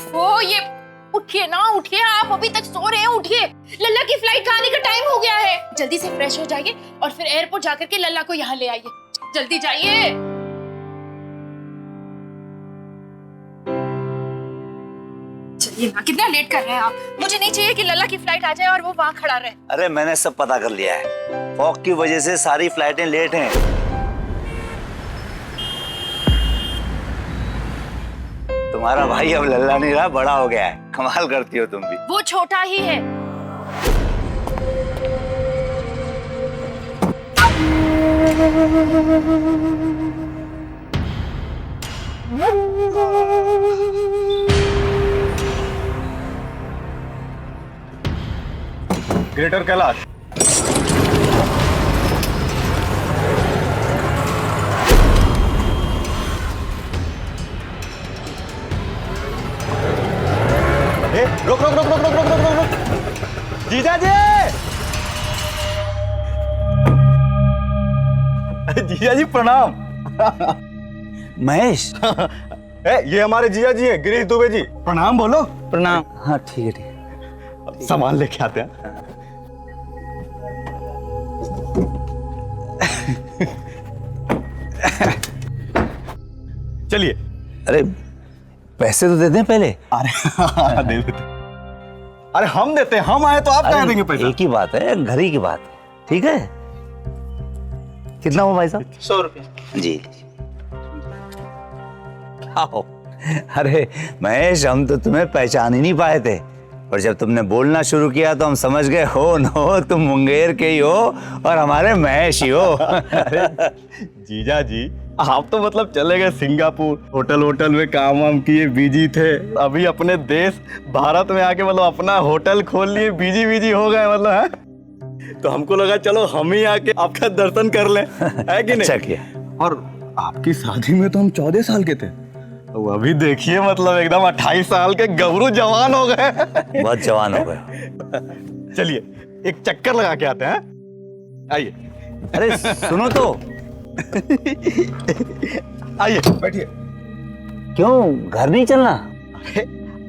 ओफो, ये उठिए ना, उठिए, आप अभी तक सो रहे हैं, उठिए। लल्ला की फ्लाइट का आने का टाइम हो गया है। जल्दी से फ्रेश हो जाइए और फिर एयरपोर्ट जाकर के लल्ला को यहाँ ले आइए। जल्दी जाइए। चलिए ना, कितना लेट कर रहे हैं आप। मुझे नहीं चाहिए कि लल्ला की फ्लाइट आ जाए और वो वहाँ खड़ा रहे। अरे मैंने सब पता कर लिया है, फॉग की वजह से सारी फ्लाइटें लेट हैं। तुम्हारा भाई अब लल्ला नहीं रहा, बड़ा हो गया है। कमाल करती हो तुम भी। वो छोटा ही है। ग्रेटर कैलाश, रुक रुक रुक रुक रुक रुक रुक रुक रुक। जीजा जी, जीजा जी प्रणाम। महेश ये हमारे जीजा जी हैं, गिरीश दुबे जी। प्रणाम बोलो। प्रणाम। हाँ ठीक है, ठीक है। सामान लेके आते हैं। चलिए। अरे पैसे तो दे दें पहले। अरे दे देते। अरे हम देते हैं, हम आए तो आप कहाँ देंगे पैसा? एक ही बात है, घर ही की बात। ठीक है, कितना हुआ भाई साहब? 100 रुपये। जी। क्या हो? अरे महेश, हम तो तुम्हें पहचान ही नहीं पाए थे, और जब तुमने बोलना शुरू किया तो हम समझ गए हो नो तुम मुंगेर के ही हो और हमारे महेश ही हो। अरे जीजा जी, आप तो मतलब चले गए सिंगापुर, होटल में काम वाम किए, बिजी थे। अभी अपने देश भारत में आके मतलब अपना होटल खोल लिए, बिजी हो गए मतलब, है? तो हमको लगा चलो हम ही आके आपका दर्शन कर लें, है कि नहीं? अच्छा किया। और आपकी शादी में तो हम 14 साल के थे, तो अभी देखिए मतलब एकदम 28 साल के गबरू जवान हो गए। बहुत जवान हो गए। चलिए एक चक्कर लगा के आते हैं, आइए। अरे सुनो तो। आइए बैठिए। क्यों घर नहीं चलना?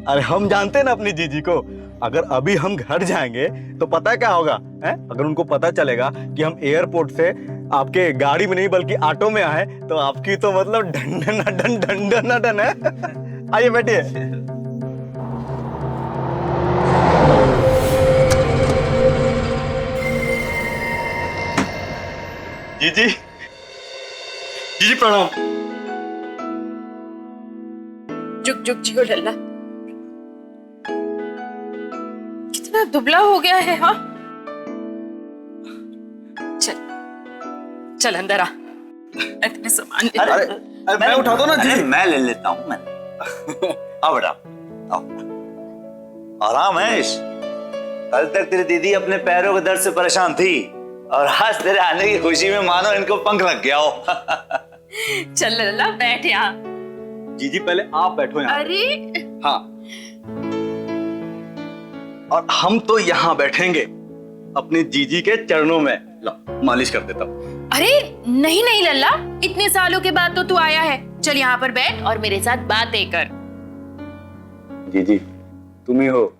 अरे हम जानते हैं ना अपनी जीजी को, अगर अभी हम घर जाएंगे तो पता है क्या होगा, है? अगर उनको पता चलेगा कि हम एयरपोर्ट से आपके गाड़ी में नहीं बल्कि ऑटो में आए, तो आपकी तो मतलब ढंढन है। आइए बैठिए। जीजी प्रणाम। जुग जुग जियो लल्ला। कितना दुबला हो गया है। हाँ, चल चल अंदर आ, इतने सामान ले। अरे मैं उठा दो ना जी। मैं ले लेता हूँ। मैं आओ बेटा, आओ। आराम महेश, कल तक तेरी दीदी अपने पैरों के दर्द से परेशान थी, और आज तेरे आने की खुशी में मानो इनको पंख लग गया हो। चल लल्ला बैठ यहाँ। जीजी पहले आप बैठो यहाँ। अरे हाँ, और हम तो यहाँ बैठेंगे अपनी जीजी के चरणों में। लो मालिश कर देता हूँ। अरे नहीं नहीं लल्ला, इतने सालों के बाद तो तू आया है, चल यहाँ पर बैठ और मेरे साथ बातें कर। जीजी तुम ही हो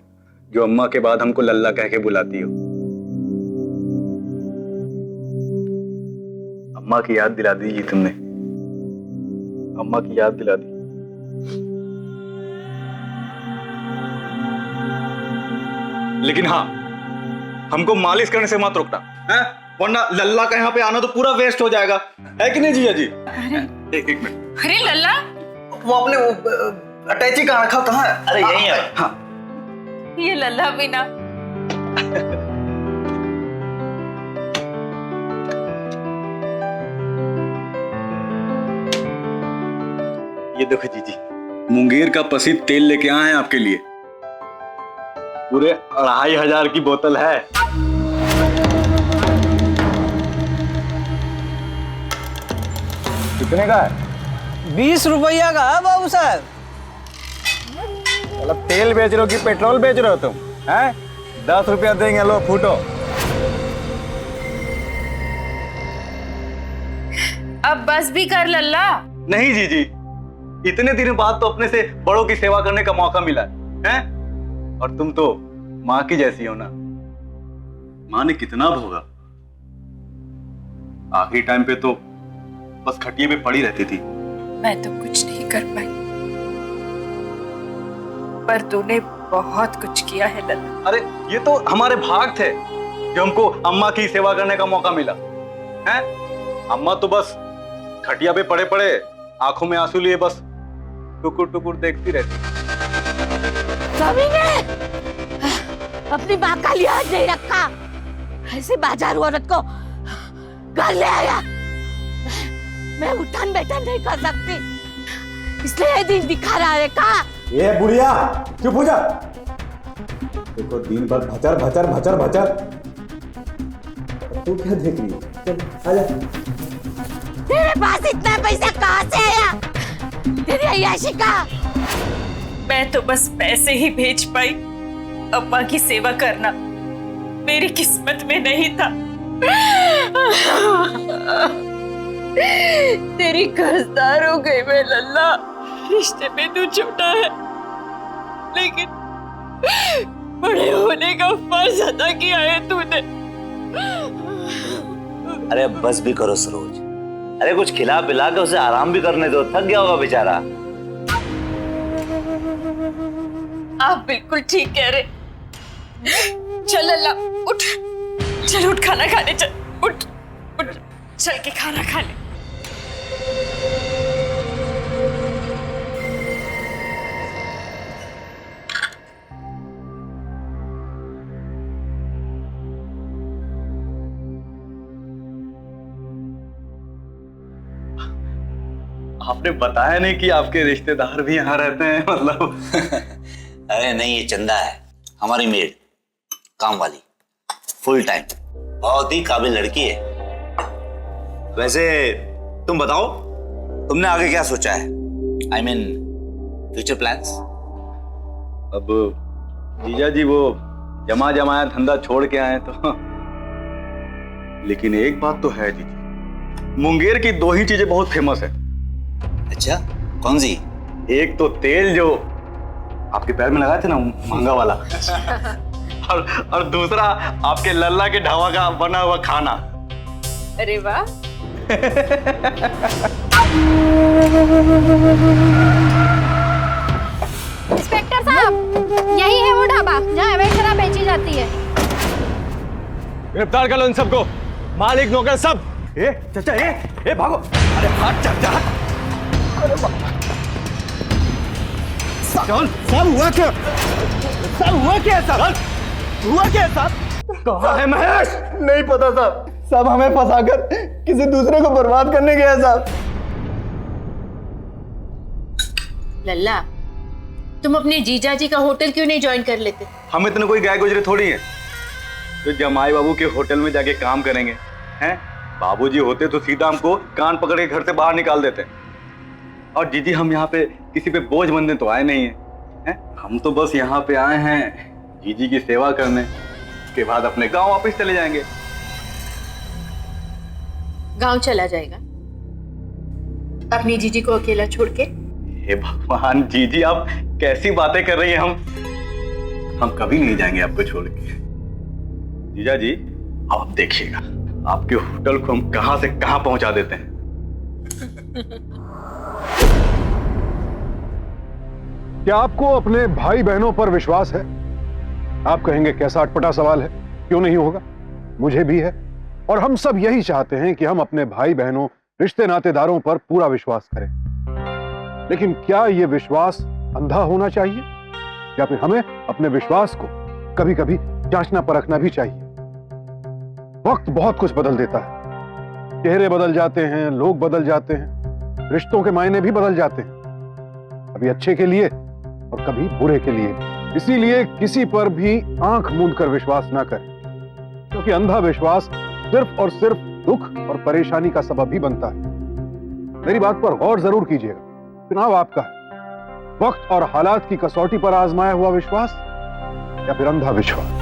जो अम्मा के बाद हमको लल्ला कह के बुलाती हो। अम्मा की याद दिला दी जी तुमने, अम्मा की याद दिला दी। लेकिन हाँ, हमको मालिश करने से मत रोकना, हैं? वरना लल्ला का यहाँ पे आना तो पूरा वेस्ट हो जाएगा, है कि नहीं जीजा जी? एक मिनट। अरे लल्ला, वो आपने अटैची कहाँ रखा, कहाँ है? अरे यहीं है। हाँ, ये लल्ला भी ना। ये देखो जीजी, मुंगेर का प्रसिद्ध तेल लेके आए हैं आपके लिए। पूरे 2500 की बोतल है। कितने का है? 20 रुपया का है बाबू साहब। मतलब तेल बेच रहे हो कि पेट्रोल बेच रहे हो तुम, हैं? 10 रुपया देंगे, लो फूटो। अब बस भी कर लल्ला। नहीं जीजी, इतने दिन बाद तो अपने से बड़ों की सेवा करने का मौका मिला है? और तुम तो माँ की जैसी हो ना। माँ ने कितना भोगा, आखिरी टाइम पे तो बस खटिए पे पड़ी रहती थी। मैं तो कुछ नहीं कर पाई, पर तूने बहुत कुछ किया है लल्ला। अरे ये तो हमारे भाग थे जो हमको अम्मा की सेवा करने का मौका मिला है। अम्मा तो बस खटिया पे पड़े पड़े आंखों में आंसू लिए बस टुकुर टुकुर देखती रहती। कभी ने अपनी माँ का लिहाज नहीं रखा, ऐसे बाजारू औरत को घर ले आया। मैं उठन बैठन नहीं कर सकती, इसलिए ये दिन दिखा रहा है। कहा ये बुढ़िया चुप हो जा। देखो दिन भर भचर भचर भचर भचर, तू क्या देख रही है? चल आजा। तेरे पास इतना पैसा कहाँ से आया? तेरी अय्याशी का। मैं तो बस पैसे ही भेज पाई, अम्मा की सेवा करना मेरी किस्मत में नहीं था। तेरी कर्जदार हो गई मैं लल्ला। रिश्ते में तू झूठा है, लेकिन बड़े होने का फर्ज अदा किया है तूने। अरे बस भी करो सरोज, अरे कुछ खिला पिला के उसे आराम भी करने दो, थक गया होगा बेचारा। आप बिल्कुल ठीक कह रहे। चल लल्ला उठ, चल उठ खाना खाने चल, उठ उठ चल के खाना खा ले। आपने बताया नहीं कि आपके रिश्तेदार भी यहाँ रहते हैं मतलब। अरे नहीं, ये चंदा है, हमारी मेड, काम वाली, फुल टाइम, बहुत ही काबिल लड़की है। वैसे तुम बताओ, तुमने आगे क्या सोचा है? I mean, future plans? अब जीजा जी वो जमा जमाया धंधा छोड़ के आए तो। लेकिन एक बात तो है जीजी, मुंगेर की दो ही चीजें बहुत फेमस है। अच्छा, कौन सी? एक तो तेल जो आपके पैर में लगाए थे ना, महंगा वाला। और दूसरा आपके लल्ला के ढाबा का बना हुआ खाना। अरे वाह। इंस्पेक्टर साहब, यही है वो ढाबा जहाँ अवैध शराब बेची जाती है। गिरफ्तार कर लो इन सबको, मालिक नौकर सब। ए चाचा, ए भागो। अरे हाथ चाचा। चल, सब हुआ क्या? सब हुआ क्या साहब? हुआ क्या साहब? कहाँ है महेश? नहीं पता साहब, सब हमें फंसाकर किसी दूसरे को बर्बाद करने गया साहब। लल्ला, तुम अपने जीजा जी का होटल क्यों नहीं ज्वाइन कर लेते? हम इतने कोई गाय गुजरे थोड़ी हैं तो जमाई बाबू के होटल में जाके काम करेंगे हैं। बाबूजी होते तो सीधा हमको कान पकड़ के घर से बाहर निकाल देते। और जीजी, हम यहाँ पे किसी पे बोझ बनने तो आए नहीं हैं। हम तो बस यहाँ पे आए हैं जीजी की सेवा करने, के बाद अपने गांव वापस चले जाएंगे। गांव चला जाएगा अपनी जीजी को अकेला छोड़ के? हे भगवान जीजी, आप कैसी बातें कर रही हैं। हम कभी नहीं जाएंगे आपको छोड़ के। जीजा जी, आप देखिएगा आपके होटल को हम कहां से कहां पहुंचा देते हैं। क्या आपको अपने भाई बहनों पर विश्वास है? आप कहेंगे कैसा अटपटा सवाल है, क्यों नहीं होगा, मुझे भी है। और हम सब यही चाहते हैं कि हम अपने भाई बहनों, रिश्ते नातेदारों पर पूरा विश्वास करें। लेकिन क्या यह विश्वास अंधा होना चाहिए, या फिर हमें अपने विश्वास को कभी कभी जांचना परखना भी चाहिए? वक्त बहुत कुछ बदल देता है, चेहरे बदल जाते हैं, लोग बदल जाते हैं, रिश्तों के मायने भी बदल जाते हैं, कभी अच्छे के लिए और कभी बुरे के लिए। इसीलिए किसी पर भी आंख मूंद कर विश्वास ना करें, क्योंकि अंधा विश्वास सिर्फ और सिर्फ दुख और परेशानी का सबब ही बनता है। मेरी बात पर गौर जरूर कीजिएगा, चुनाव आपका है। वक्त और हालात की कसौटी पर आजमाया हुआ विश्वास या फिर अंधा विश्वास।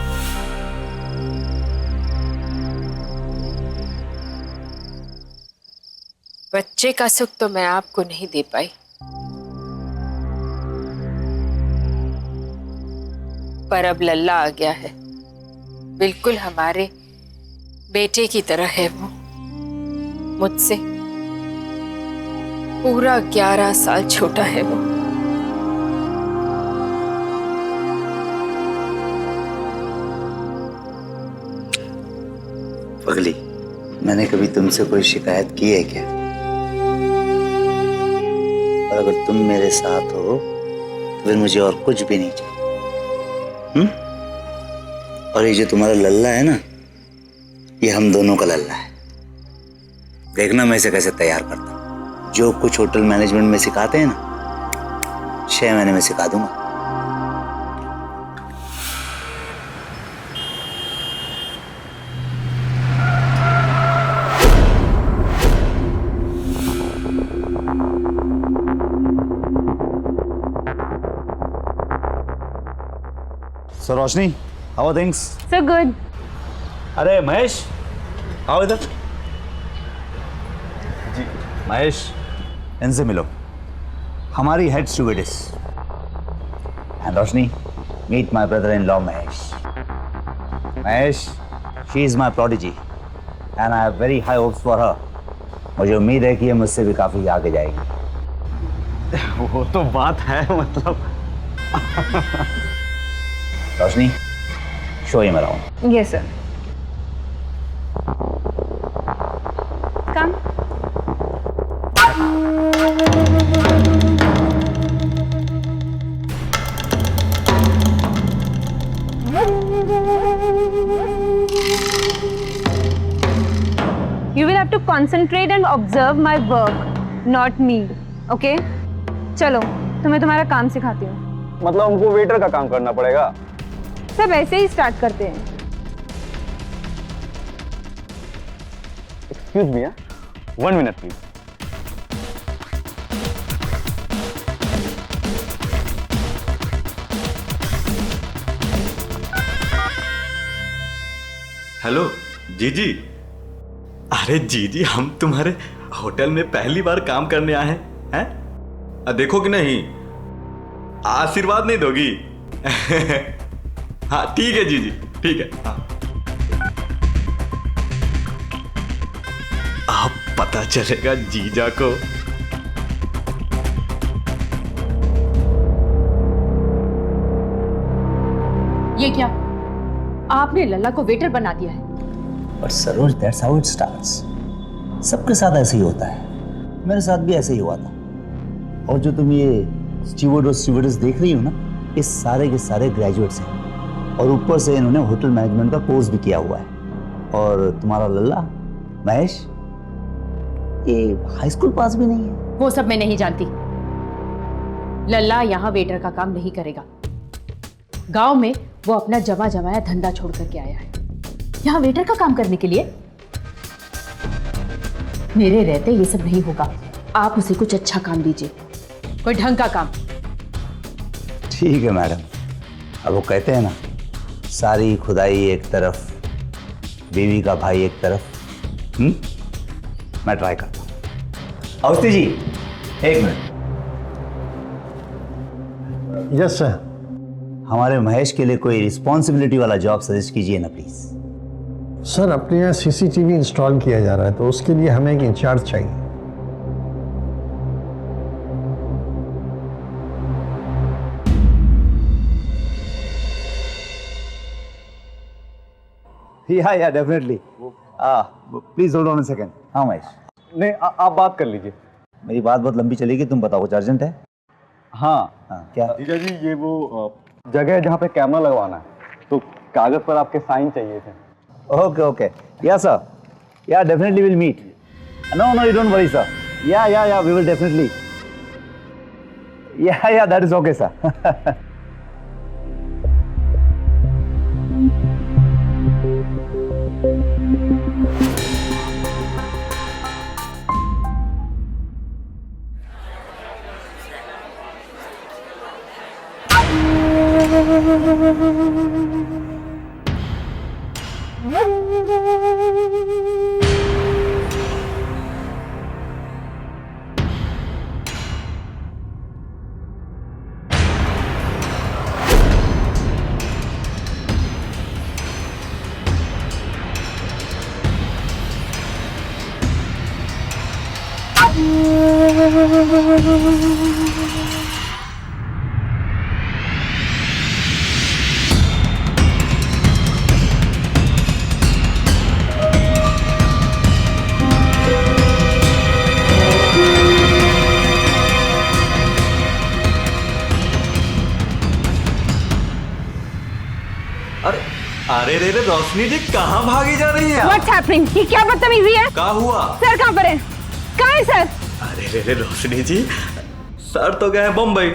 बच्चे का सुख तो मैं आपको नहीं दे पाई, पर अब लल्ला आ गया है, बिल्कुल हमारे बेटे की तरह है वो। मुझसे पूरा 11 साल छोटा है वो। पगली, मैंने कभी तुमसे कोई शिकायत की है क्या? और अगर तुम मेरे साथ हो तो फिर मुझे और कुछ भी नहीं चाहिए। और ये जो तुम्हारा लल्ला है ना, ये हम दोनों का लल्ला है। देखना मैं इसे कैसे तैयार करता हूँ। जो कुछ होटल मैनेजमेंट में सिखाते हैं ना, 6 महीने में सिखा दूंगा। So Roshni, how are things? So good. अरे महेश, आओ इधर। जी महेश, इनसे मिलो, हमारी head stewardess. And Roshni, meet my brother in law Mahesh. Mahesh, she is my prodigy and I have very high hopes for her. मुझे उम्मीद है कि ये मुझसे भी काफी आगे जाएगी। वो तो बात है, मतलब रोशनी, show him around. Yes, sir. Come. You will have to concentrate and observe my work, not me. Okay? चलो, तुम्हें तुम्हारा काम सिखाती हूँ। मतलब हमको वेटर का काम करना पड़ेगा? सब ऐसे ही स्टार्ट करते हैं। Excuse me, 1 minute please. Hello जीजी। अरे जीजी, हम तुम्हारे होटल में पहली बार काम करने आए हैं। देखो कि नहीं, आशीर्वाद नहीं दोगी? हाँ ठीक है जीजी, ठीक है। हाँ। अब पता चलेगा जीजा को। ये क्या, आपने लल्ला को वेटर बना दिया है? But Saroj, that's how it starts. सबके साथ ऐसे ही होता है, मेरे साथ भी ऐसे ही हुआ था। और जो तुम ये स्टीवर्ड और स्टीवर्डेस देख रही हो ना, ये सारे के सारे ग्रेजुएट्स हैं और ऊपर से इन्होंने होटल मैनेजमेंट का कोर्स भी किया हुआ है। और तुम्हारा लल्ला महेश, ये हाई स्कूल पास भी नहीं है। वो सब मैं नहीं जानती। लल्ला यहाँ वेटर का काम नहीं करेगा। गांव में वो अपना जमा जमाया धंधा छोड़ करके आया है, यहाँ वेटर का काम करने के लिए। मेरे रहते ये सब नहीं होगा। आप उसे कुछ अच्छा काम दीजिए, कोई ढंग का काम। ठीक है मैडम, अब वो कहते हैं ना, सारी खुदाई एक तरफ, बीवी का भाई एक तरफ। मैं ट्राई करता हूँ। Awasthi ji, 1 minute. Yes sir. हमारे महेश के लिए कोई रिस्पॉन्सिबिलिटी वाला जॉब सजेस्ट कीजिए ना प्लीज। सर, अपने यहाँ सीसीटीवी इंस्टॉल किया जा रहा है, तो उसके लिए हमें एक इंचार्ज चाहिए। या definitely. Please hold on a second. हाँ महेश। नहीं, आप बात कर लीजिए। मेरी बात बहुत लंबी चलेगी, तुम बताओ कुछ अर्जेंट है? हाँ क्या? जीजा जी, ये वो जगह है जहाँ पे कैमरा लगवाना है, तो कागज पर आपके साइन चाहिए थे। Okay okay, yeah sir, yeah definitely will meet. No you don't worry sir. Yeah we will definitely. Yeah that is okay sir. अरे अरे रे रे रोशनी जी कहाँ भागी जा रही हैं? What's happening? ये क्या बदतमीजी है? क्या हुआ? सर कहाँ पर है? कहाँ है सर? अरे रे रे रोशनी जी, सर तो गए हैं बम्बई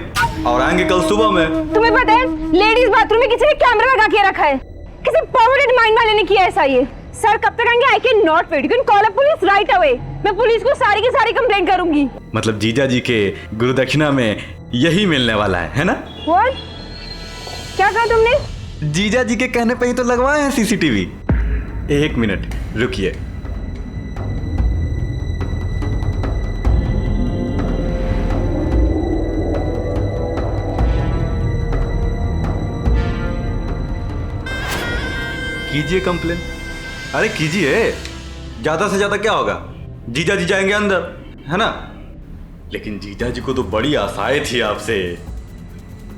और आएंगे कल सुबह में। तुम्हें पता है लेडीज बाथरूम में किसी ने कैमरा लगा के रखा है? किसी परवर्टेड माइंड वाले ने किया ऐसा ये। सर कब तक आएंगे? I can not wait. You can call a police right away. मैं पुलिस को सारी की सारी कंप्लेंट करूंगी। मतलब जीजा जी के गुरुदक्षिणा में यही मिलने वाला है ना? What? क्या कहा तुमने? जीजा जी के कहने पे ही तो लगवाए हैं सीसीटीवी। एक मिनट रुकिए। कीजिए कंप्लेन। अरे कीजिए, ज्यादा से ज्यादा क्या होगा? जीजा जी जाएंगे अंदर, है ना? लेकिन जीजा जी को तो बड़ी आशाएं थी आपसे,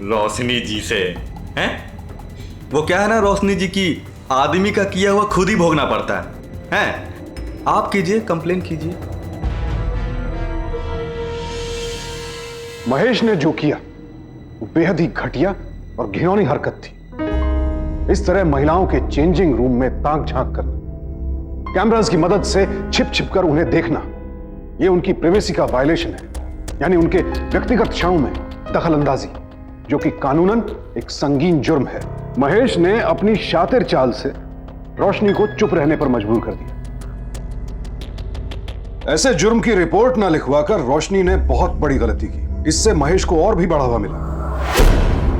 रोशनी जी से, हैं? वो क्या है ना रोशनी जी की, आदमी का किया हुआ खुद ही भोगना पड़ता है, हैं? आप कीजिए, कंप्लेन कीजिए। महेश ने जो किया वो बेहद ही घटिया और घिनौनी हरकत थी। इस तरह महिलाओं के चेंजिंग रूम में ताक झांक करना, कैमरास की मदद से छिप छिप कर उन्हें देखना, यह उनकी प्राइवेसी का वायलेशन है, यानी उनके व्यक्तिगत क्षणों में दखल अंदाजी, जो कि कानूनन एक संगीन जुर्म है। महेश ने अपनी शातिर चाल से रोशनी को चुप रहने पर मजबूर कर दिया। ऐसे जुर्म की रिपोर्ट ना लिखवाकर रोशनी ने बहुत बड़ी गलती की। इससे महेश को और भी बढ़ावा मिला।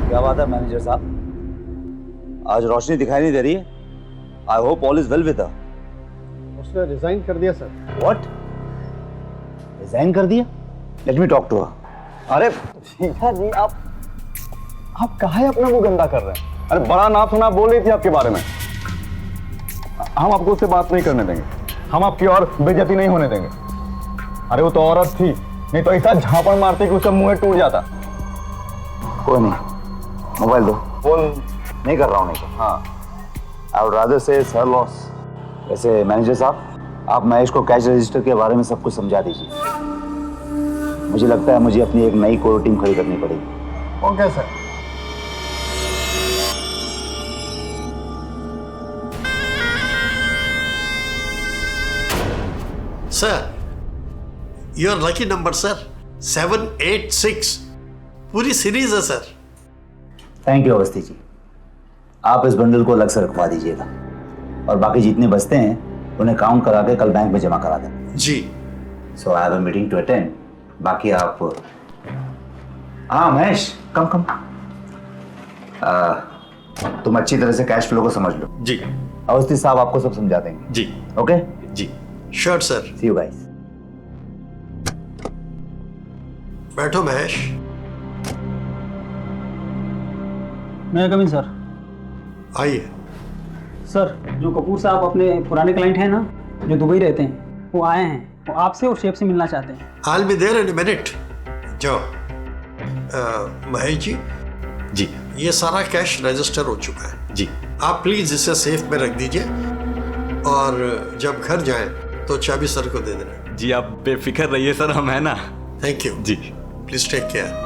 क्या बात है मैनेजर साहब, आज रोशनी दिखाई नहीं दे रही है। I hope all is well with her. उसने रिजाइन कर दिया सर। व्हाट? रिजाइन कर दिया? Let me talk to her. अरे जीजा जी आप काहे अपना मुंह गंदा कर रहे हैं? अरे बड़ा नाप सुना बोल रही थी आपके बारे में। हम आपको उससे बात नहीं करने देंगे, हम आपकी और बेइज्जती नहीं होने देंगे। अरे वो तो औरत थी, नहीं तो ऐसा झापड़ मारते कि उसका मुंह टूट जाता। कोई नहीं, मोबाइल दो। फोन नहीं कर रहा हूँ, नहीं कर। हाँ, आई वुड रादर से सर लॉस। वैसे मैनेजर साहब, आप महेश को कैश रजिस्टर के बारे में सब कुछ समझा दीजिए। मुझे लगता है मुझे अपनी एक नई कोर टीम खड़ी करनी पड़ेगी। Okay sir. Sir, your lucky number sir 786 पूरी सीरीज है sir. Thank you Awasthi ji. आप इस बंडल को अलग से रखवा दीजिएगा और बाकी जितने बचते हैं उन्हें काउंट करा के कल बैंक में जमा करा दें। जी। So I have a meeting to attend. बाकी आप, हाँ महेश, कम तुम अच्छी तरह से कैश फ्लो को समझ लो। जी। अवस्थी साहब आपको सब समझा देंगे। जी। ओके जी। Sure sir. See you guys. बैठो महेश। मैं कमिंग सर। आइए। सर, जो कपूर साहब अपने पुराने क्लाइंट हैं ना, जो दुबई रहते हैं, वो आए हैं। वो आपसे और शेफ से मिलना चाहते हैं। I'll be there in a minute। जाओ। महेश जी। जी। ये सारा कैश रजिस्टर हो चुका है। जी। आप प्लीज इसे सेफ में रख दीजिए और जब घर जाएं तो चाबी सर को दे देना। जी आप बेफिक्र रहिए सर, हम है ना। Thank you. जी। Please take care.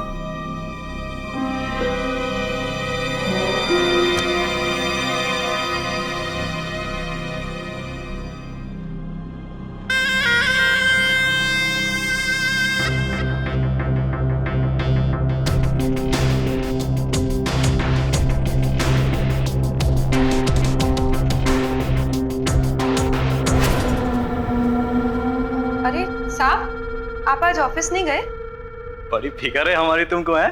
अरे साहब, आप आज ऑफिस नहीं गए? बड़ी फिक्र है हमारी तुमको, है?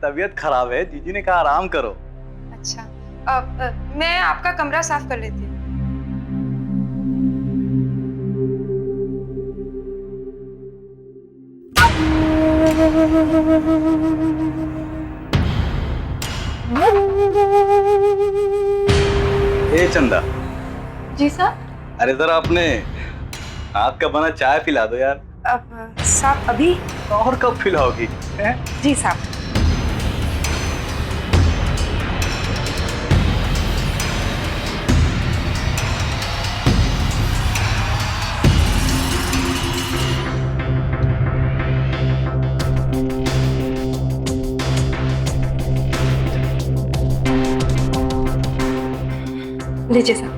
तबीयत खराब है, जीजी ने कहा आराम करो। अच्छा, मैं आपका कमरा साफ कर लेती हूँ। ए चंदा। जी साहब। अरे जरा अपने हाथ का बना चाय पिला दो यार। अब साहब अभी? और कब खिलाओगी? जी साहब। लीजिए साहब।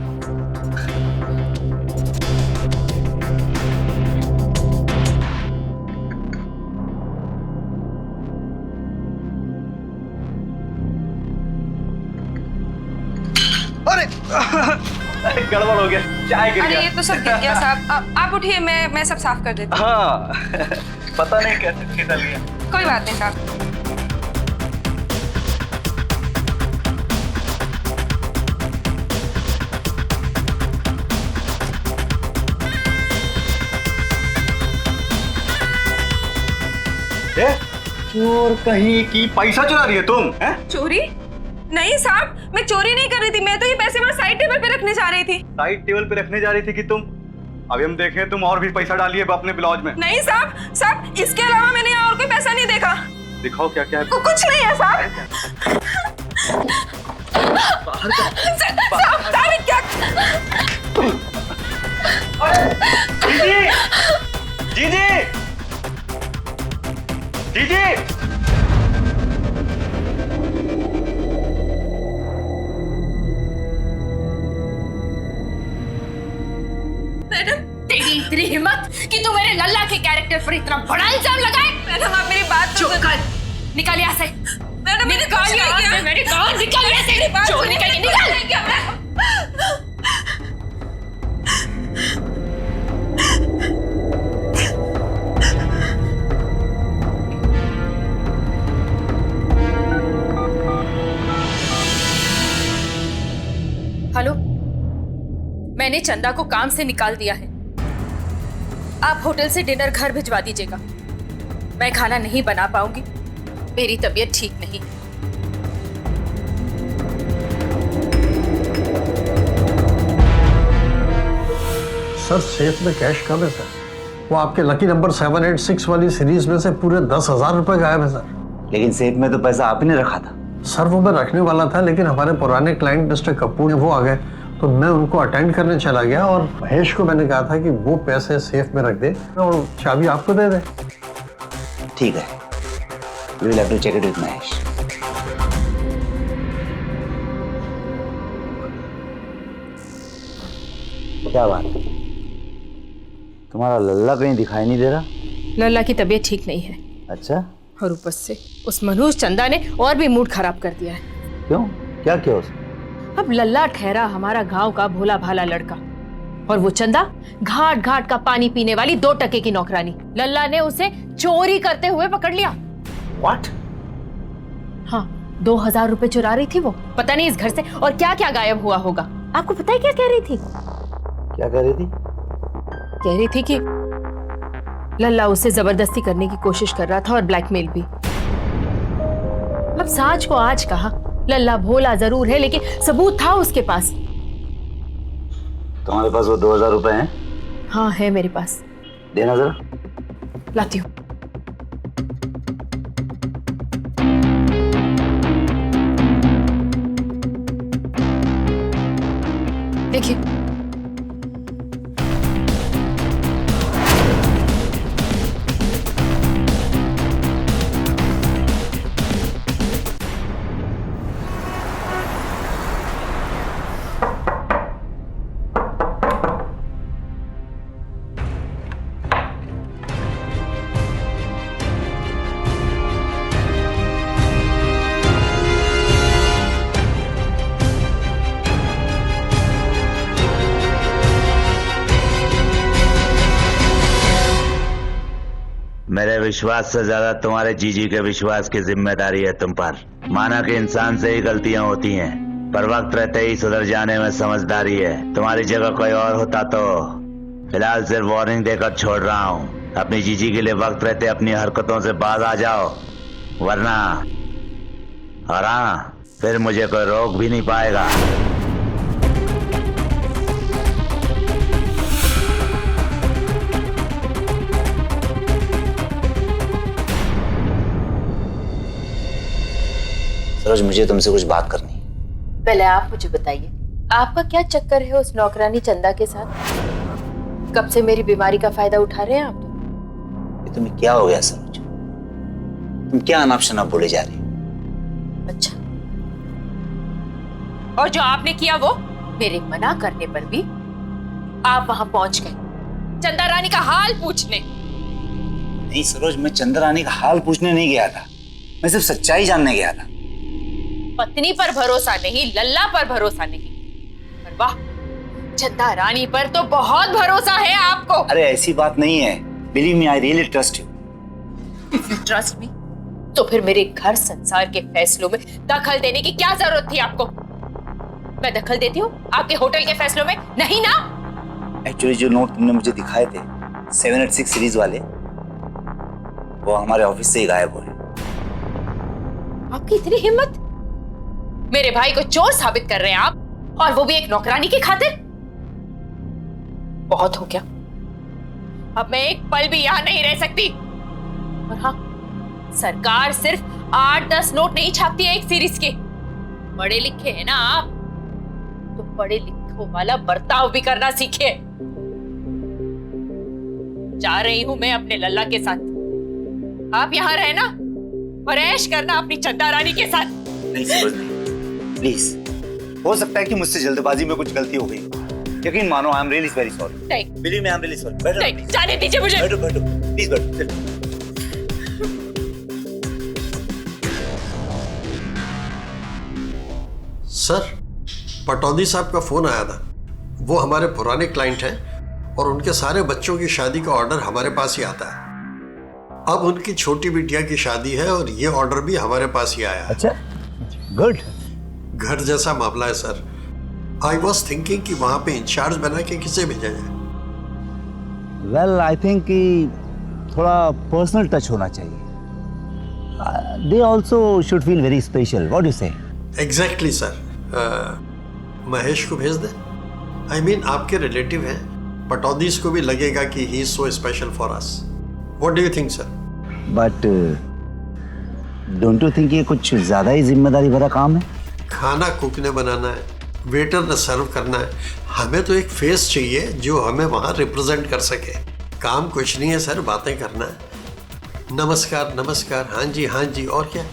अरे गड़बड़ हो गया, चाय गिर अरे गया। ये तो सब गिर गया साहब। आप उठिए, मैं सब साफ कर देती हूँ। हाँ पता नहीं कैसे फिसल गया। कोई बात नहीं साहब। चोर कहीं की, पैसा चुरा रही है तुम? हैं? चोरी? नहीं साहब, मैं चोरी नहीं कर रही थी। मैं तो ये पैसे वहाँ साइड टेबल पे रखने जा रही थी। साइड टेबल पे रखने जा रही थी कि तुम? अभी हम देखें तुम और भी पैसा डालिए अपने ब्लाउज में। नहीं साहब, इसके अलावा मैंने यहाँ और कोई पैसा नहीं देखा। दिखाओ क्या क्या है। कुछ नहीं है साहब। साहब क्या? जी जी जी जी मैडम, तेरी इतनी हिम्मत कि तू मेरे लल्ला के कैरेक्टर पर इतना बड़ा इल्जाम लगाए? मैडम आप मेरी बात चुप कर, निकल यहाँ से। मैडम निकल यहाँ से, मैंने कहा निकल यहाँ से। चोर निकल के निकल। हेलो, मैंने चंदा को काम से निकाल दिया है। आप होटल से डिनर घर भिजवा दीजिएगा। मैं खाना नहीं बना पाऊंगी, मेरी तबीयत ठीक नहीं। सर सेफ में कैश कम है सर। वो आपके लकी नंबर 786 वाली सीरीज में से पूरे 10,000 रुपए गायब है सर। लेकिन सेफ में तो पैसा आप ही ने रखा था। सर वो मैं रखने वाला था, लेकिन हमारे पुराने क्लाइंट मिस्टर कपूर वो आ गए तो मैं उनको अटेंड करने चला गया और महेश को मैंने कहा था कि वो पैसे सेफ में रख दे और चाबी आपको दे दे। ठीक है, we will have to check it with Mahesh. क्या बात है, तुम्हारा लल्ला कहीं दिखाई नहीं दे रहा? लल्ला की तबीयत ठीक नहीं है। अच्छा, और ऊपर से उस मनोज चंदा ने और भी मूड खराब कर दिया है। क्यों? क्या किया उसने? अब लल्ला ठहरा हमारा गांव का भोला भाला लड़का, और वो चंदा घाट घाट का पानी पीने वाली 2 टके की नौकरानी। लल्ला ने उसे चोरी करते हुए पकड़ लिया। What? हाँ, 2,000 रुपए चुरा रही थी वो। पता नहीं इस घर से और क्या क्या गायब हुआ होगा। आपको पता है क्या कह रही थी? क्या कह रही थी? कह रही थी कि लल्ला उसे जबरदस्ती करने की कोशिश कर रहा था और ब्लैकमेल भी। अब साज को आज कहा, लल्ला भोला जरूर है लेकिन सबूत था उसके पास। तुम्हारे पास वो 2,000 रुपए हैं? हाँ है मेरे पास। देना जरा। लाती हूँ। देखिए, मेरे विश्वास से ज्यादा तुम्हारे जीजी के विश्वास की जिम्मेदारी है तुम पर। माना कि इंसान से ही गलतियां होती हैं, पर वक्त रहते ही सुधर जाने में समझदारी है। तुम्हारी जगह कोई और होता तो फिलहाल सिर्फ वार्निंग देकर छोड़ रहा हूँ। अपनी जीजी के लिए वक्त रहते अपनी हरकतों से बाज आ जाओ, वरना और हाँ, फिर मुझे कोई रोक भी नहीं पाएगा। सरोज, मुझे तुमसे कुछ बात करनी है। पहले आप मुझे बताइए, आपका क्या चक्कर है उस नौकरानी चंदा के साथ? कब से मेरी बीमारी का फायदा उठा रहे हैं आप? ये तुम्हें क्या हो गया सरोज? तुम क्या अनाप शनाप बोले जा रही हो? अच्छा, और जो आपने किया वो मेरे मना करने पर भी आप वहां पहुंच गए चंदा रानी का हाल पूछने। नहीं सरोज, मैं चंदा रानी का हाल पूछने नहीं गया था, मैं सिर्फ सच्चाई जानने गया था। पत्नी पर भरोसा नहीं, लल्ला पर भरोसा नहीं, पर वाह, चंदा रानी पर तो बहुत भरोसा है आपको। अरे ऐसी बात नहीं है, believe me, I really trust you. If you trust me, तो फिर मेरे घर संसार के फैसलों में दखल देने की क्या जरूरत थी आपको? मैं दखल देती हूँ आपके होटल के फैसलों में? नहीं ना। एक्चुअली जो नोट तुमने मुझे दिखाए थे 786 सीरीज वाले, वो हमारे ऑफिस से ही गायब हुए। आपकी इतनी हिम्मत, मेरे भाई को चोर साबित कर रहे हैं आप, और वो भी एक नौकरानी की खातिर? बहुत हो गया, अब मैं एक पल भी यहां नहीं रह सकती। और हाँ, सरकार सिर्फ 8-10 नोट नहीं छापती है एक सीरीज के। पढ़े लिखे हैं ना आप, तो पढ़े लिखों वाला बर्ताव भी करना सीखे। जा रही हूं मैं अपने लल्ला के साथ, आप यहां रहना और ऐश करना अपनी चंदा रानी के साथ। नहीं सरोज, नहीं, प्लीज। हो सकता है कि मुझसे जल्दबाजी में कुछ गलती हो गई, यकीन मानो, I am really very sorry. नहीं, believe me, I am really sorry. बैठो, नहीं, जाने दीजिए मुझे। बैठो, बैठो, प्लीज बैठो, चलो। सर, पटौदी साहब का फोन आया था। वो हमारे पुराने क्लाइंट हैं और उनके सारे बच्चों की शादी का ऑर्डर हमारे पास ही आता है। अब उनकी छोटी बिटिया की शादी है और ये ऑर्डर भी हमारे पास ही आया है। अच्छा, गुड। घर जैसा मामला है सर। आई वॉज थिंकिंग कि वहां पे इंचार्ज बना के किसे भेजा जाए। वेल, आई थिंक कि थोड़ा पर्सनल टच होना चाहिए। They also should feel very special. What do say? Exactly sir. Mahesh को भेज दे। आई मीन आपके रिलेटिव हैं, पटौदीस को भी लगेगा कि he is so special for us. What do you think sir? But don't you think ये कुछ ज्यादा ही जिम्मेदारी भरा काम है? खाना कुक ने बनाना है, वेटर ने सर्व करना है। हमें तो एक फेस चाहिए जो हमें वहाँ रिप्रेजेंट कर सके। काम कुछ नहीं है सर, बातें करना है। नमस्कार नमस्कार, हाँ जी, और क्या?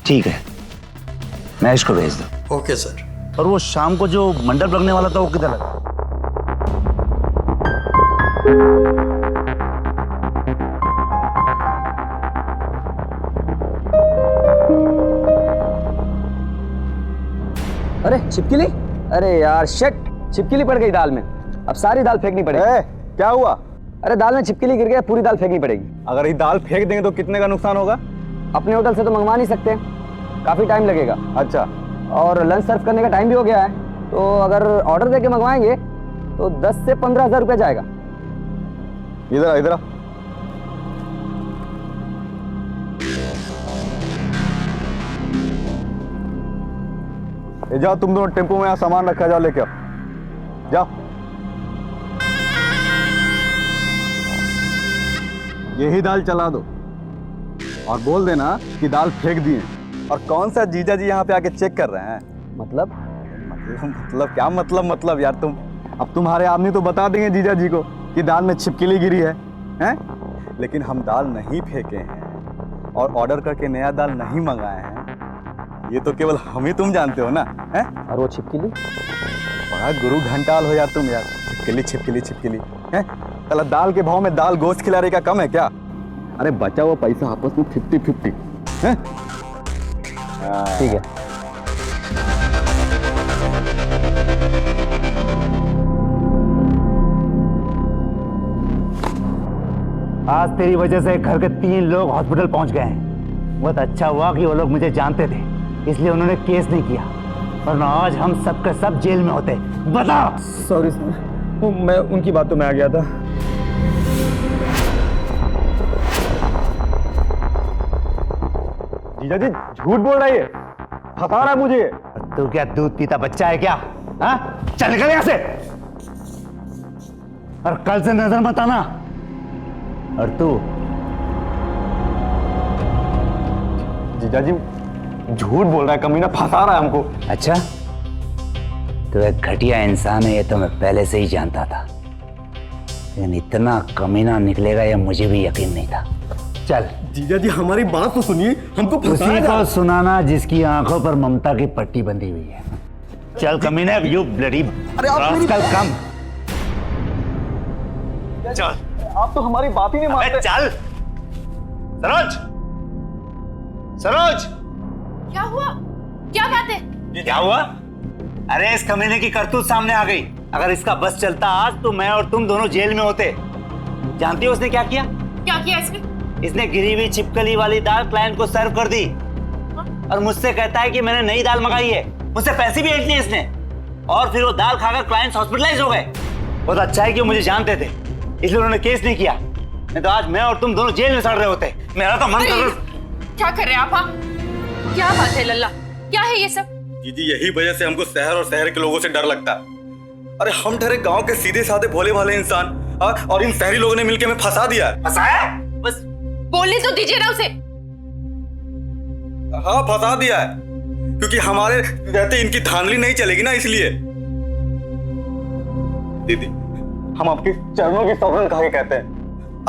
ठीक है, महेश को भेज दो। Okay sir. और वो शाम को जो मंडप लगने वाला था, वो किधर लगा? अरे छिपकली, अरे यार शिट, छिपकली पड़ गई दाल में। अब सारी दाल फेंकनी पड़ेगी। क्या हुआ? अरे दाल में छिपकली गिर गया, पूरी दाल फेंकनी पड़ेगी। अगर ये दाल फेंक देंगे तो कितने का नुकसान होगा? अपने होटल से तो मंगवा नहीं सकते, काफी टाइम लगेगा। अच्छा, और लंच सर्व करने का टाइम भी हो गया है, तो अगर ऑर्डर देके मंगवाएंगे तो 10 से 15 हजार रुपया जाएगा। इधर इधर। जाओ तुम दोनों, टेम्पो में यहाँ सामान रखा, जाओ लेके आओ, जाओ। यही दाल चला दो और बोल देना कि दाल फेंक दिए। और कौन सा जीजा जी यहाँ पे आके चेक कर रहे हैं? मतलब क्या मतलब यार, अब तुम्हारे आदमी तो बता देंगे जीजा जी को कि दाल में छिपकली गिरी है, हैं? लेकिन हम दाल नहीं फेंके हैं और ऑर्डर करके नया दाल नहीं मंगाए हैं। ये तो केवल हम ही तुम जानते हो ना, हैं? और वो छिपकली? बड़ा गुरु घंटाल हो यार तुम यार। छिपकली, हैं? साला दाल के भाव में दाल गोश्त खिलाने का कम है क्या? अरे बचा हुआ पैसा आपस में 50-50, हैं? ठीक है। आज तेरी वजह से घर के 3 लोग हॉस्पिटल पहुंच गए हैं। बहुत अच्छा हुआ कि वो लोग मुझे जानते थे, इसलिए उन्होंने केस नहीं किया, वरना आज हम सब के सब जेल में होते। बता। सॉरी सर, मैं उनकी बातों में आ गया था। जीजा जी झूठ बोल रही है, फंसा रहा है मुझे। तू क्या दूध पीता बच्चा है क्या? हाँ, चल निकल यहाँ से, और कल से नजर मत आना। और तू? जीजा जी झूठ बोल रहा है कमीना, फंसा रहा है हमको। अच्छा, तो एक घटिया इंसान है ये तो मैं पहले से ही जानता था, लेकिन इतना कमीना निकलेगा ये मुझे भी यकीन नहीं था। चल जीजा जी हमारी बात तो सुनिए, हमको उसी को सुनाना जिसकी आंखों पर ममता की पट्टी बंधी हुई है। चल कमीना, यू ब्लडी रास्कल, कम चल। आप तो हमारी बात ही नहीं मानते। चल सरोज, सरोज क्या हुआ? क्या बात है? क्या हुआ? अरे इस कमीने की करतूत सामने आ गई। अगर इसका बस चलता आज तो मैं और तुम दोनों जेल में होते। जानती हो उसने क्या किया? क्या किया इसने? इसने गिरी हुई छिपकली वाली दाल क्लाइंट को सर्व कर दी और मुझसे कहता है कि मैंने नई दाल मंगाई है। मुझसे पैसे भी ऐंठ लिए इसने और फिर वो दाल खाकर क्लाइंट्स हॉस्पिटलाइज हो गए। बहुत अच्छा है कि वो मुझे जानते थे, इसलिए उन्होंने केस नहीं किया, नहीं तो आज मैं और तुम दोनों जेल में सड़ रहे होते। मेरा तो मन कर रहा। क्या कर रहे हैं आप? हाँ, क्या बात है लल्ला? क्या है ये सब? दीदी यही वजह से हमको शहर और शहर के लोगों से डर लगता है। अरे हम ठहरे गांव के सीधे साधे भोले भाले इंसान और इन शहरी लोगों ने मिलकर हमें फंसा दिया है। फंसाया? बस बोलने तो दीजिए ना उसे। हाँ फंसा दिया है, क्योंकि हमारे रहते इनकी धांधली नहीं चलेगी ना, इसलिए। दीदी हम आपके चरणों की सौगंध खा के कहते हैं,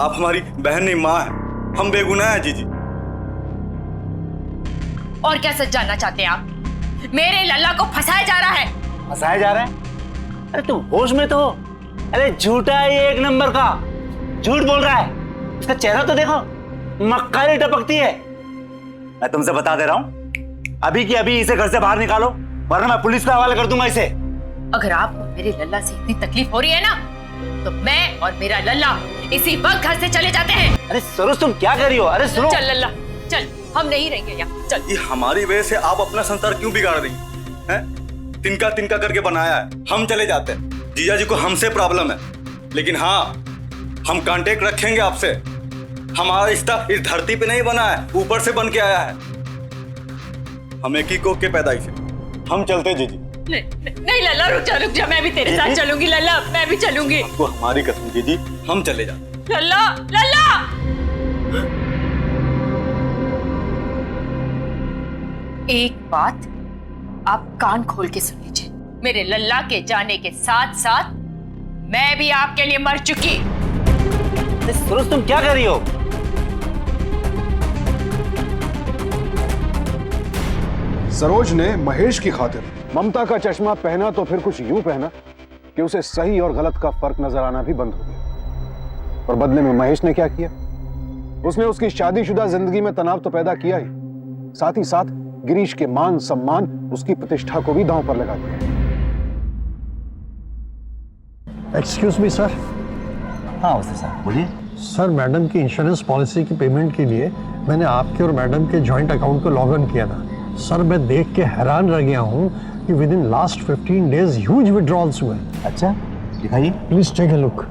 आप हमारी बहन नहीं माँ है, हम बेगुनाह हैं जीजी। और क्या सच जानना चाहते हैं आप? मेरे लल्ला को फंसाया जा रहा है। फंसाया जा रहा है? अरे तुम होश में तो हो? अरे झूठा है ये, एक नंबर का झूठ बोल रहा है। इसका चेहरा तो देखो, मक्कारी टपकती है। मैं तुमसे बता दे रहा हूं, अभी की अभी इसे घर से बाहर निकालो, वरना मैं पुलिस का हवाले कर दूंगा इसे। अगर आपको मेरे लल्ला से इतनी तकलीफ हो रही है ना, तो मैं और मेरा लल्ला इसी वक्त घर से चले जाते हैं। अरे सरोज तुम क्या कर रही हो? अरे सुनो। चल लल्ला चल, हम नहीं रहेंगे यहाँ, चल। ये हमारी वजह से आप अपना संसार क्यों बिगाड़ रही हैं? तिनका तिनका करके बनाया है, हम चले जाते हैं। जीजा जी को हमसे प्रॉब्लम है, लेकिन हाँ हम कांटेक्ट रखेंगे आपसे। हमारा रिश्ता इस धरती पे नहीं बना है, ऊपर से बन के आया है। हम एक ही कोख के पैदाइश है। हम चलते जीजी। नहीं लल्ला रुक जा, मैं भी तेरे साथ चलूंगी लल्ला, मैं भी चलूंगी। आपको हमारी कसम जीजी, हम चले जाते। लल्ला लल्ला एक बात आप कान खोल के सुन लीजिए, मेरे लल्ला के जाने के साथ साथ मैं भी आपके लिए मर चुकी। सरोज तुम क्या कर रही हो? सरोज ने महेश की खातिर ममता का चश्मा पहना तो फिर कुछ यूं पहना कि उसे सही और गलत का फर्क नजर आना भी बंद हो गया। और बदले में महेश ने क्या किया? उसने उसकी शादीशुदा जिंदगी में तनाव तो पैदा किया ही, साथ ही साथ गिरीश के मान सम्मान, उसकी प्रतिष्ठा को भी दांव पर लगा दिया। Excuse me sir. हाँ वैसे साहब बोलिए। सर मैडम की इंश्योरेंस पॉलिसी की पेमेंट के लिए मैंने आपके और मैडम के जॉइंट अकाउंट को लॉग इन किया था। सर मैं देख के हैरान रह गया हूँ कि within last 15 days huge withdrawals हुए। अच्छा दिखाइए। Please take a look.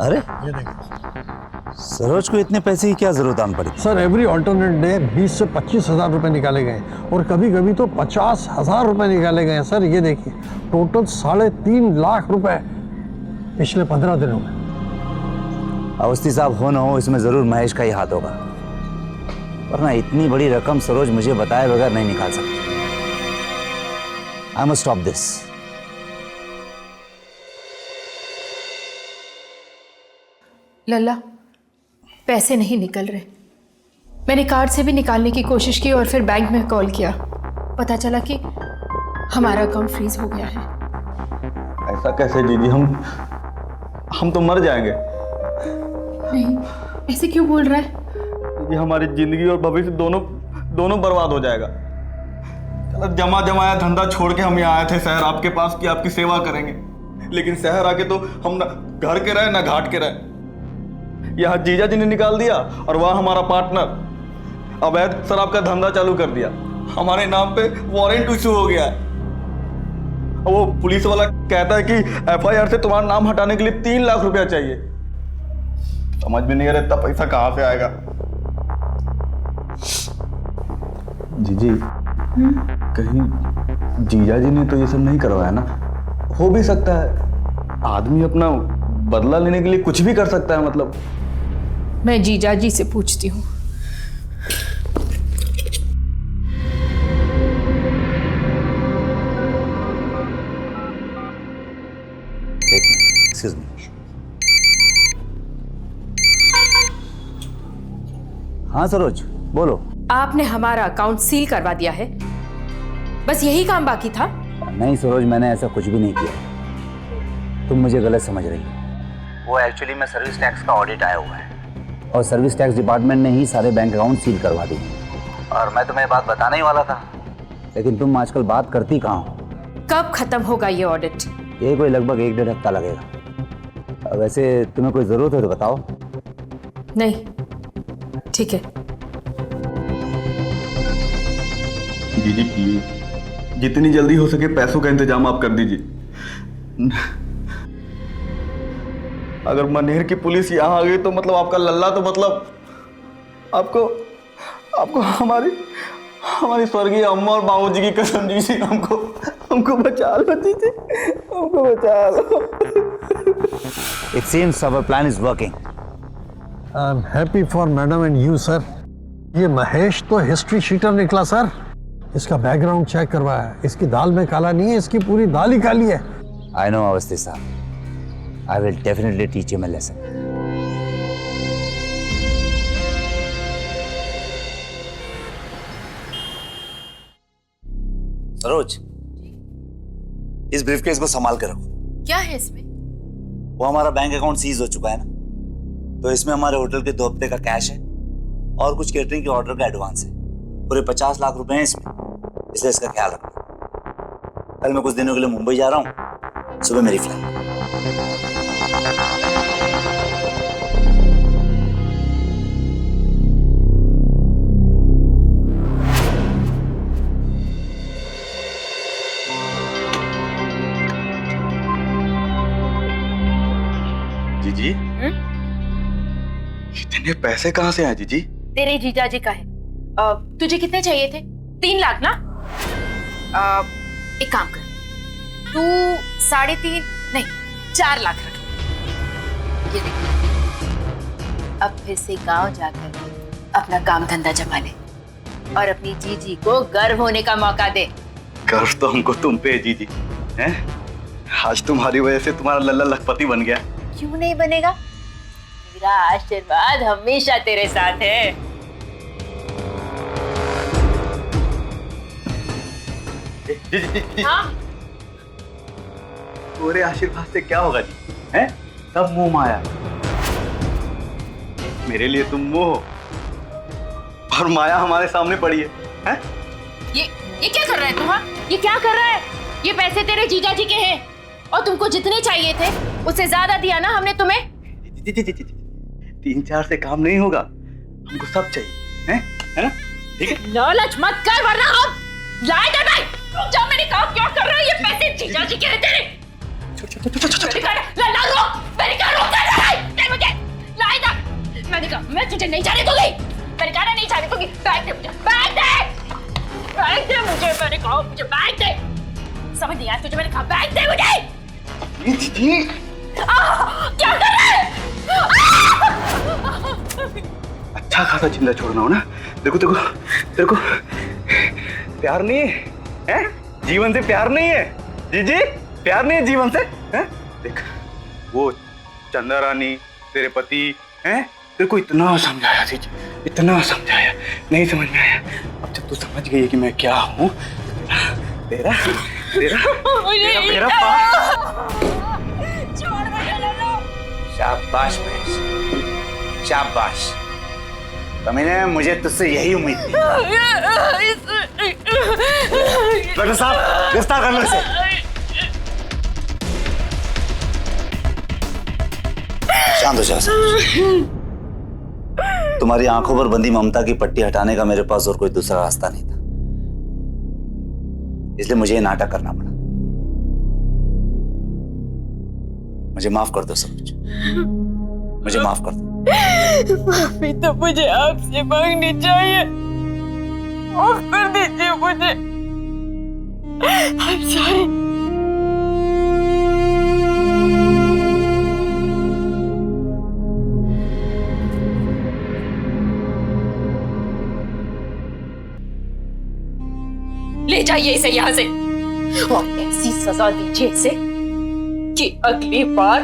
अरे ये देखिए सरोज को इतने पैसे की क्या जरूरत आन पड़ी? सर एवरी ऑल्टरनेट डे 20 से 25 हजार रुपए निकाले गए और कभी कभी तो 50,000 रुपए निकाले गए। सर ये देखिए टोटल 3.5 लाख रुपए पिछले 15 दिनों में। अवस्थी साहब हो ना हो, इसमें जरूर महेश का ही हाथ होगा, वरना इतनी बड़ी रकम सरोज मुझे बताए बगैर नहीं निकाल सकती। I must stop this. लल्ला पैसे नहीं निकल रहे। मैंने कार्ड से भी निकालने की कोशिश की और फिर बैंक में कॉल किया, पता चला कि हमारा अकाउंट फ्रीज हो गया है। ऐसा कैसे दीदी? हम तो मर जाएंगे। नहीं, ऐसे क्यों बोल रहा है? ये हमारी जिंदगी और भविष्य दोनों बर्बाद हो जाएगा। चलो जमा जमाया धंधा छोड़ के हम यहाँ आए थे शहर आपके पास कि आपकी सेवा करेंगे, लेकिन शहर आके तो हम ना घर के रहे ना घाट के रहे। यहाँ जीजा जी ने निकाल दिया और वहाँ हमारा पार्टनर अवैध शराब का धंधा चालू कर दिया। हमारे नाम पे वारंट इशू हो गया है। वो पुलिस वाला कहता है कि एफआईआर से तुम्हारा नाम हटाने के लिए 3 लाख रुपया चाहिए। समझ में नहीं आ रहा इतना पैसा कहाँ से आएगा। जीजी कहीं जीजा जी ने तो ये सब नहीं करवाया ना? हो भी सकता है, आदमी अपना बदला लेने के लिए कुछ भी कर सकता है। मतलब मैं जीजा जी से पूछती हूँ। Excuse me. हाँ सरोज बोलो। आपने हमारा अकाउंट सील करवा दिया है, बस यही काम बाकी था? नहीं सरोज, मैंने ऐसा कुछ भी नहीं किया, तुम मुझे गलत समझ रही हो। वो एक्चुअली में सर्विस टैक्स का ऑडिट आया हुआ है और सर्विस टैक्स डिपार्टमेंट ने ही सारे बैंक अकाउंट सील करवा दिए। और मैं तुम्हें बात बताने ही वाला था, लेकिन तुम आजकल बात करती कहाँ हो। कब खत्म होगा ये ऑडिट? ये कोई लगभग 1-1.5 हफ्ता लगेगा। वैसे तुम्हें कोई जरूरत है तो बताओ। नहीं, ठीक है। दीदी प्लीज, जितनी जल्दी हो सके पैसों का इंतजाम आप कर दीजिए। अगर मनेर की पुलिस यहाँ आ गई तो मतलब आपका लल्ला तो मतलब आपको हमारी स्वर्गीय अम्मा और बाबूजी की कसम जी, हमको बचा लो दीदी, हमको बचा लो। It seems our plan is working. I am happy for madam and you sir. ये महेश तो हिस्ट्री शीटर निकला सर। इसका बैकग्राउंड चेक करवाया, इसकी दाल में काला नहीं है, इसकी पूरी दाल ही काली है। I know अवस्थी साहब, I will definitely teach him a lesson. Saroj, इस ब्रीफकेस को संभाल कर रखो। क्या है इसमें? वो हमारा बैंक अकाउंट सीज हो चुका है ना, तो इसमें हमारे होटल के 2 हफ्ते का कैश है और कुछ केटरिंग के ऑर्डर का एडवांस है। पूरे 50 लाख रुपए हैं इसमें, इसलिए इसका ख्याल रखना। कल मैं कुछ दिनों के लिए मुंबई जा रहा हूँ, सुबह मेरी फ्लाइट। जीजी, इतने पैसे कहाँ से आए जीजी? तेरे जीजाजी का है। तुझे कितने चाहिए थे? 3 लाख ना? एक काम कर, तू 3.5 नहीं 4 लाख रख। ये देख, अब फिर से गांव जाकर अपना काम धंधा जमा ले और अपनी जीजी को गर्व होने का मौका दे। गर्व तो हमको तुम पे है जीजी, हैं? आज तुम्हारी वजह से तुम्हारा लल्ला लखपति बन गया। क्यों नहीं बनेगा? मेरा आशीर्वाद हमेशा तेरे साथ है। जी। हाँ? पूरे आशीर्वाद से क्या होगा जी? हैं? सब मोह माया। मेरे लिए तुम मोह और माया हमारे सामने पड़ी है, हैं? ये क्या कर रहा है तू? हाँ? ये क्या कर रहा है? ये पैसे तेरे जीजा जी के हैं और तुमको जितने चाहिए थे उससे ज्यादा दिया ना हमने तुम्हें। 3-4 से काम नहीं होगा, हमको सब चाहिए, हैं? है ना? ठीक है? लालच मत कर वरना हम लाए दे भाई। जा, मैंने कहा क्या कर रहा है? ये पैसे जीजा जी के हैं तेरे। ला रोक, मैंने कहा रोक दे मुझे। लाए दे, मैंने कहा मैं तुझे नहीं जाने दूंगी। मैंने कहा नहीं जाने दूंगी। बैग दे मुझे, बैग दे मुझे। मैंने कहा मुझे बैग दे। समझ नहीं आया तुझे? मैंने कहा बैग दे मुझे। क्या कर रहा है? अच्छा खासा चिल्ला छोड़ना हो ना। देखो तेरे को प्यार नहीं है, हैं? जीवन से प्यार नहीं है जीजी, प्यार नहीं है जीवन से, हैं? देख, वो चंदा रानी तेरे पति हैं, तेरे को इतना समझाया जीजी, इतना समझाया, नहीं समझ में आया। अब जब तू समझ गई है कि मैं क्या हूँ, तेरा शाबाश महेश, शाबाश। कमीने, मुझे तुझसे यही उम्मीद थी। डॉक्टर साहब, गिरफ्तार कर लो इसे। शांत हो जाओ। तुम्हारी आंखों पर बंधी ममता की पट्टी हटाने का मेरे पास और कोई दूसरा रास्ता नहीं था, इसलिए मुझे ये नाटक करना पड़ा। मुझे माफ कर दो सरोज, मुझे माफ कर दो। माफी तो मुझे आपसे मांगनी चाहिए। माफ कर दीजिए मुझे। I'm sorry। ले जाइए इसे यहाँ से और ऐसी सजा दीजिए इसे कि अगली बार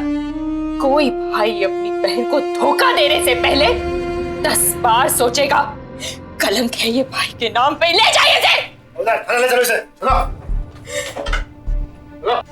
कोई भाई अपनी बहन को धोखा देने से पहले 10 बार सोचेगा। कलंक है ये भाई के नाम पे, ले जाइए इसे। ले चलो इसे, चलो। चलो।